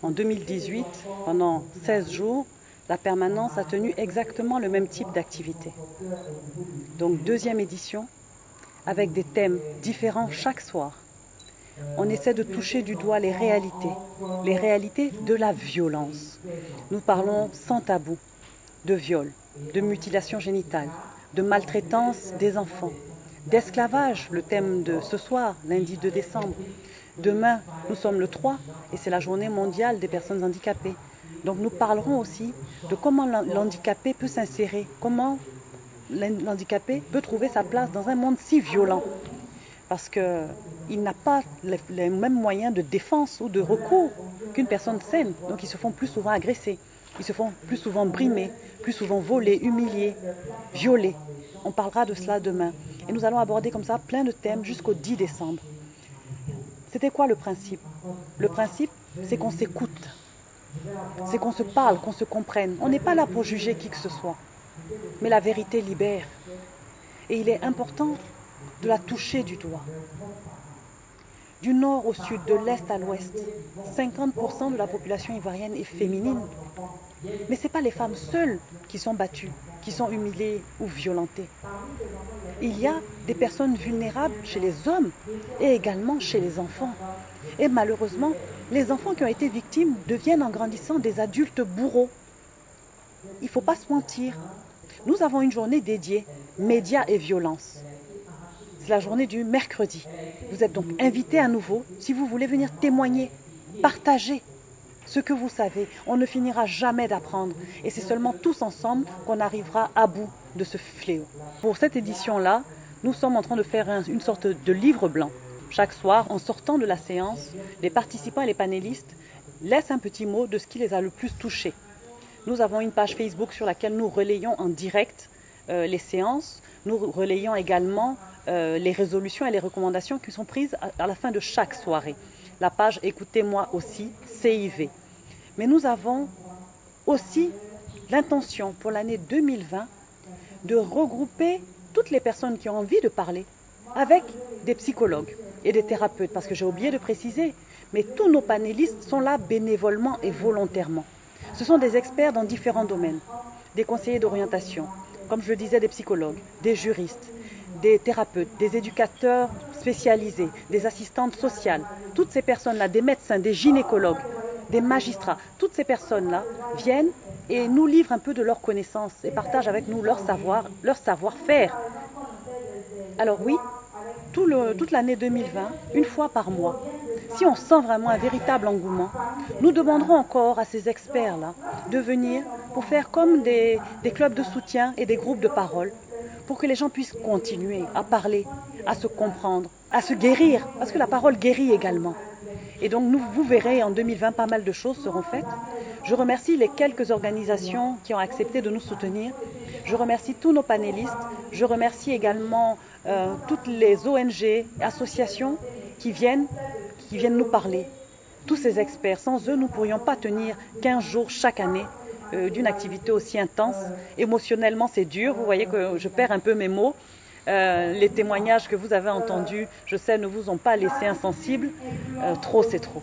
En 2018, pendant 16 jours, la permanence a tenu exactement le même type d'activité. Donc deuxième édition, avec des thèmes différents chaque soir. On essaie de toucher du doigt les réalités de la violence. Nous parlons sans tabou de viol, de mutilation génitale, de maltraitance des enfants, d'esclavage, le thème de ce soir, lundi 2 décembre. Demain, nous sommes le 3 et c'est la journée mondiale des personnes handicapées. Donc nous parlerons aussi de comment l'handicapé peut s'insérer, comment l'handicapé peut trouver sa place dans un monde si violent. Parce qu'il n'a pas les mêmes moyens de défense ou de recours qu'une personne saine. Donc ils se font plus souvent agresser, ils se font plus souvent brimer, plus souvent voler, humilier, violer. On parlera de cela demain. Et nous allons aborder comme ça plein de thèmes jusqu'au 10 décembre. C'était quoi le principe? Le principe, c'est qu'on s'écoute, c'est qu'on se parle, qu'on se comprenne. On n'est pas là pour juger qui que ce soit, mais la vérité libère. Et il est important de la toucher du doigt. Du nord au sud, de l'est à l'ouest, 50% de la population ivoirienne est féminine. Mais ce n'est pas les femmes seules qui sont battues, qui sont humiliées ou violentées. Il y a des personnes vulnérables chez les hommes et également chez les enfants. Et malheureusement, les enfants qui ont été victimes deviennent en grandissant des adultes bourreaux. Il ne faut pas se mentir. Nous avons une journée dédiée médias et violence. C'est la journée du mercredi. Vous êtes donc invités à nouveau si vous voulez venir témoigner, partager ce que vous savez. On ne finira jamais d'apprendre et c'est seulement tous ensemble qu'on arrivera à bout de ce fléau. Pour cette édition-là, nous sommes en train de faire une sorte de livre blanc. Chaque soir, en sortant de la séance, les participants et les panélistes laissent un petit mot de ce qui les a le plus touchés. Nous avons une page Facebook sur laquelle nous relayons en direct les séances. Nous relayons également les résolutions et les recommandations qui sont prises à la fin de chaque soirée. La page Écoutez-moi aussi, CIV. Mais nous avons aussi l'intention pour l'année 2020 de regrouper toutes les personnes qui ont envie de parler avec des psychologues et des thérapeutes. Parce que j'ai oublié de préciser, mais tous nos panélistes sont là bénévolement et volontairement. Ce sont des experts dans différents domaines, des conseillers d'orientation, comme je le disais, des psychologues, des juristes, des thérapeutes, des éducateurs spécialisés, des assistantes sociales. Toutes ces personnes-là, des médecins, des gynécologues, des magistrats, toutes ces personnes-là viennent et nous livrent un peu de leurs connaissances et partagent avec nous leur savoir-faire. Alors oui, toute l'année 2020, une fois par mois, si on sent vraiment un véritable engouement, nous demanderons encore à ces experts-là de venir pour faire comme des clubs de soutien et des groupes de parole, pour que les gens puissent continuer à parler, à se comprendre, à se guérir, parce que la parole guérit également. Et donc vous verrez en 2020 pas mal de choses seront faites. Je remercie les quelques organisations qui ont accepté de nous soutenir. Je remercie tous nos panélistes. Je remercie également toutes les ONG, associations qui viennent nous parler. Tous ces experts, sans eux, nous ne pourrions pas tenir 15 jours chaque année d'une activité aussi intense. Émotionnellement, c'est dur. Vous voyez que je perds un peu mes mots. Les témoignages que vous avez entendus, je sais, ne vous ont pas laissé insensibles. Trop, c'est trop.